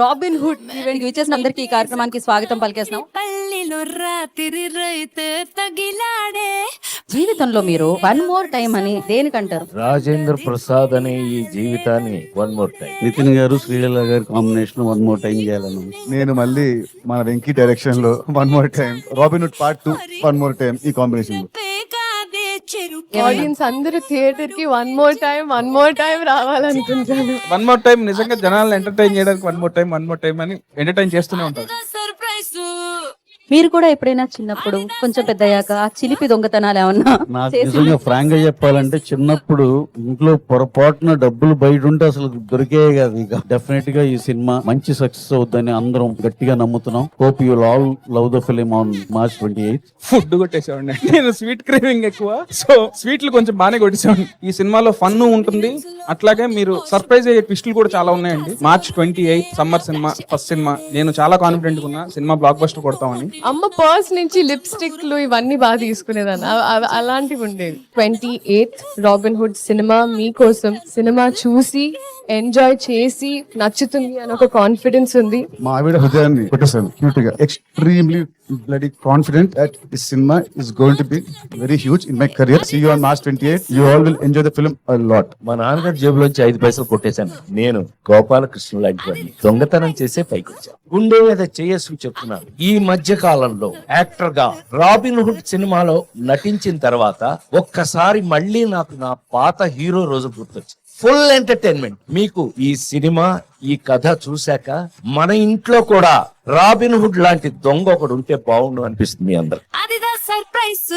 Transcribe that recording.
Robin hood event విచ్చేసిన అందరికీ ఈ కార్యక్రమానికి స్వాగతం పలికేస్తున్నాం. జీవితంలో మీరు వన్ మోర్ టైం అని దేనికంటారు? రాజేంద్ర ప్రసాద్ అనే ఈ జీవితాన్ని వన్ మోర్ టైం. నితిన్ గారు శ్రీలీల గారి కాంబినేషన్ వన్ మోర్ టైం చేయాలను. నేను మళ్ళీ మన వెంకీ డైరెక్షన్ లో one more time, Robin Hood part 2 one more time ఈ కాంబినేషన్ లో. ఆడియన్స్ అందరూ థియేటర్ కి వన్ మోర్ టైం రావాలనుకుంటాను. వన్ మోర్ టైం నిజంగా జనాలను ఎంటర్టైన్ చేయడానికి వన్ మోర్ టైం అని ఎంటర్టైన్ చేస్తూనే ఉంటారు. మీరు కూడా ఎప్పుడైనా చిన్నప్పుడు కొంచెం పెద్దయ్యాక ఆ చిలిపి దొంగతనాలు ఏమన్నా నాకు నిజంగా ఫ్రాంక్ గా చెప్పాలంటే చిన్నప్పుడు ఇంట్లో పొరపాటున డబ్బులు బయట ఉంటే అసలు దొరికే కాదు. ఇక డెఫినెట్ గా ఈ సినిమా మంచి సక్సెస్ అవుతుందని అందరం గట్టిగా నమ్ముతున్నాం. Hope you all love the film on March 28. Food కొట్టేసేవాడిని. నేను స్వీట్ క్రేవింగ్ ఎక్కువ, సో స్వీట్లు కొంచెం బాగానే కొట్టేసేవాడిని. ఈ సినిమాలో ఫన్ ఉంటుంది, అట్లాగే మీరు సర్ప్రైజ్ అయ్యే ట్విస్టులు కూడా చాలా ఉన్నాయండి. March 28 summer cinema, first cinema. నేను చాలా కాన్ఫిడెంట్ ఉన్నా సినిమా బ్లాక్ బస్టర్ కొడతామని. అమ్మ పర్స్ నుంచి లిప్స్టిక్లు ఇవన్నీ బాగా తీసుకునేదాన్ని. అలాంటివి ఉండేవి. 28th రాబిన్ హుడ్ సినిమా మీకోసం. సినిమా చూసి ఎంజాయ్ చేసి నచ్చుతుంది అని ఒక కాన్ఫిడెన్స్ ఉంది. మా ఆవిడ హృదయాన్ని కొట్టేసాను క్యూట్ గా. Extremely bloody confident that this cinema is going to be very huge in my career. See you on March 28. You all will enjoy the film a lot. మా నాన్నగారి జేబులోంచి 5 పైసలు కొట్టేశాను. నేను గోపాలకృష్ణ లాంటి వాడిని దొంగతనం చేసే పైకి వచ్చాను. గుండె మీద చేయేసుకు చెప్తున్నాను, ఈ మధ్య కాలంలో యాక్టర్ గా రాబిన్ హుడ్ సినిమాలో నటించిన తర్వాత ఒక్కసారి మళ్ళీ నాకు నా పాత హీరో రోజు గుర్తొచ్చింది. Full entertainment. మీకు ఈ సినిమా, ఈ కథ చూశాక మన ఇంట్లో కూడా రాబిన్ హుడ్ లాంటి దొంగ ఒకడు ఉంటే బాగుండు అనిపిస్తుంది మీ అందరు. అదిదా సర్ప్రైజ్.